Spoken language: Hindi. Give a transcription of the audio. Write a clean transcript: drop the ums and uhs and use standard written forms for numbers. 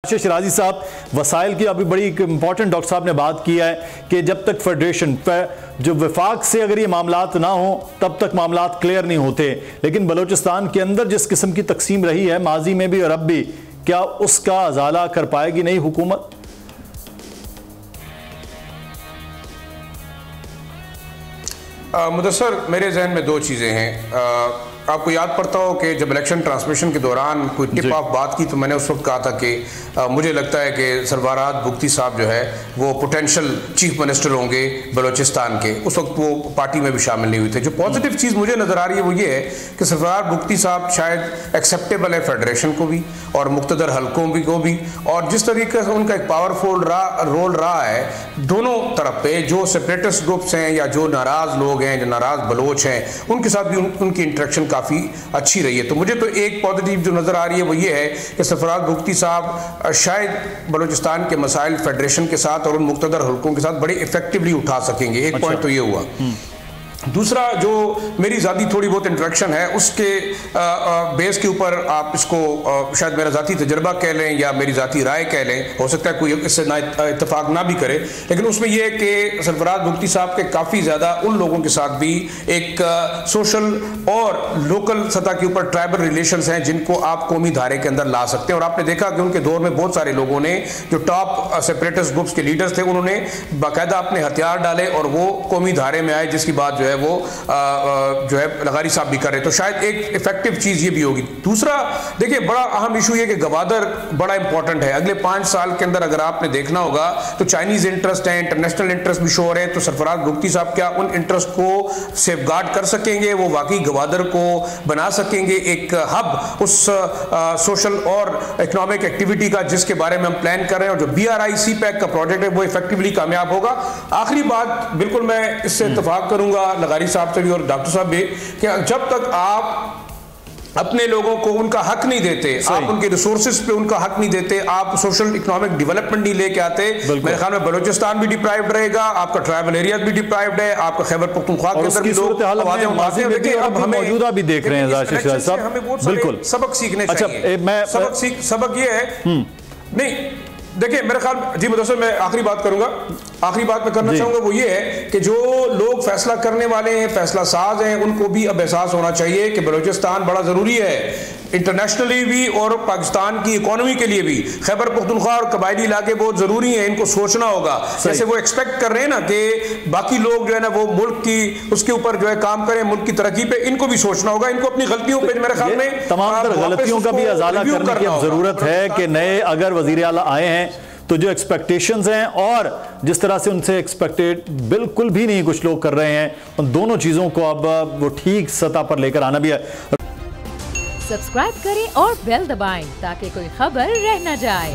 शिराजी साहब, वसाइल की अभी बड़ी इंपॉर्टेंट डॉक्टर साहब ने बात की है कि जब तक फेडरेशन जो वफाक से अगर ये मामलात ना हो तब तक मामलात क्लियर नहीं होते। लेकिन बलूचिस्तान के अंदर जिस किस्म की तकसीम रही है माजी में भी और अब भी, क्या उसका अजाला कर पाएगी नई हुकूमत? मुदस्सर, मेरे जहन में दो चीज़ें हैं। आपको याद पड़ता हो कि जब इलेक्शन ट्रांसमिशन के दौरान कोई टिप ऑफ बात की तो मैंने उस वक्त कहा था कि मुझे लगता है कि सरफराज बुख्ती साहब जो है वो पोटेंशियल चीफ मिनिस्टर होंगे बलूचिस्तान के। उस वक्त वो पार्टी में भी शामिल नहीं हुए थे। जो पॉजिटिव चीज़ मुझे नज़र आ रही है वो ये है कि सरफराज बुख्ती साहब शायद एक्सेप्टेबल है फेडरेशन को भी और मुख्तदर हल्कों भी को भी, और जिस तरीके से उनका एक पावरफुल रोल रहा है दोनों तरफ पे, जो सेपरेटिस्ट ग्रुप्स हैं या जो नाराज़ लोग हैं, जो नाराज़ बलोच हैं, उनके साथ भी उनकी इंटरेक्शन काफ़ी अच्छी रही है। तो मुझे तो एक पॉजिटिव जो नज़र आ रही है वो ये है कि सरफराज बुख्ती साहब शायद बलूचिस्तान के मसाइल फेडरेशन के साथ और उन मुख्तदर हल्कों के साथ बड़े इफेक्टिवली उठा सकेंगे। एक पॉइंट तो ये हुआ। दूसरा, जो मेरी ज़ाती थोड़ी बहुत इंट्रैक्शन है उसके बेस के ऊपर आप इसको शायद मेरा ज़ाती तजर्बा कह लें या मेरी ज़ाती राय कह लें, हो सकता है कोई इससे ना इत्तेफाक ना भी करे, लेकिन उसमें यह है कि सरफराज बुख्ती साहब के काफ़ी ज़्यादा उन लोगों के साथ भी एक सोशल और लोकल सतह के ऊपर ट्राइबल रिलेशंस हैं जिनको आप कौमी धारे के अंदर ला सकते हैं। और आपने देखा कि उनके दौर में बहुत सारे लोगों ने, जो टॉप सेपरेटिस्ट ग्रुप्स के लीडर्स थे, उन्होंने बाकायदा अपने हथियार डाले और वो कौमी धारे में आए, जिसकी बात जो है वो जो है लगारी साहब भी कर रहे। तो शायद एक इफेक्टिव चीज ये भी होगी। दूसरा, देखिए, बड़ा अहम इशू ये कि गवादर बड़ा इंपॉर्टेंट है। अगले 5 साल के अंदर अगर आपने देखना होगा तो चाइनीज इंटरेस्ट है, इंटरनेशनल इंटरेस्ट भी शो हो रहे हैं। तो सरफराज बुख्ती साहब क्या उन इंटरेस्ट को सेफगार्ड कर सकेंगे? वो वाकई गवादर को बना सकेंगे एक हब उस सोशल और इकोनॉमिक एक्टिविटी का जिसके बारे में हम प्लान कर रहे हैं? और जो BRI CPEC का प्रोजेक्ट है वो इफेक्टिवली कामयाब होगा। आखिरी बात, बिल्कुल मैं इससे इत्तेफाक करूंगा लगारी साहब से भी और डॉक्टर साहब भी, कि जब तक आप अपने लोगों को उनका हक नहीं देते, आप उनके रिसोर्सेज पे उनका हक नहीं देते, आप सोशल इकोनॉमिक डेवलपमेंट नहीं लेके आते, मेरे ख्याल में बलूचिस्तान भी डिप्राइव्ड रहेगा, आपका ट्राइबल एरिया भी डिप्राइव्ड है, आपका खैबर पख्तूनख्वा के अंदर भी लोग आवाजें उठाते हैं। देखिए, अब हमें मौजूदा भी देख रहे हैं साहब, हमें बहुत सारे सबक सीखने चाहिए। सबक ये है, नहीं देखिए, मेरे ख्याल, जी मुदस्सिर, मैं आखिरी बात करूंगा, आखिरी बात मैं करना चाहूंगा वो ये है कि जो लोग फैसला करने वाले हैं, फैसला साज हैं, उनको भी अब एहसास होना चाहिए कि बलूचिस्तान बड़ा जरूरी है इंटरनेशनली भी और पाकिस्तान की इकोनॉमी के लिए भी। खैबर पख्तूनख्वा और कबायली इलाके बहुत जरूरी हैं, इनको सोचना होगा। जैसे वो एक्सपेक्ट कर रहे हैं ना कि बाकी लोग जो है ना वो मुल्क की उसके ऊपर जो है काम करें, मुल्क की तरक्की पे, इनको भी सोचना होगा। इनको अपनी गलतियों पे, मेरे ख्याल में तमाम गलतियों का भी अजाला करने की जरूरत है कि नए अगर वजीर आला आए हैं तो जो एक्सपेक्टेशंस हैं और जिस तरह से उनसे एक्सपेक्टेड बिल्कुल भी नहीं कुछ लोग कर रहे हैं, उन दोनों चीजों को अब वो ठीक सतह पर लेकर आना भी है। सब्सक्राइब करें और बेल दबाएं ताकि कोई खबर रह न जाए।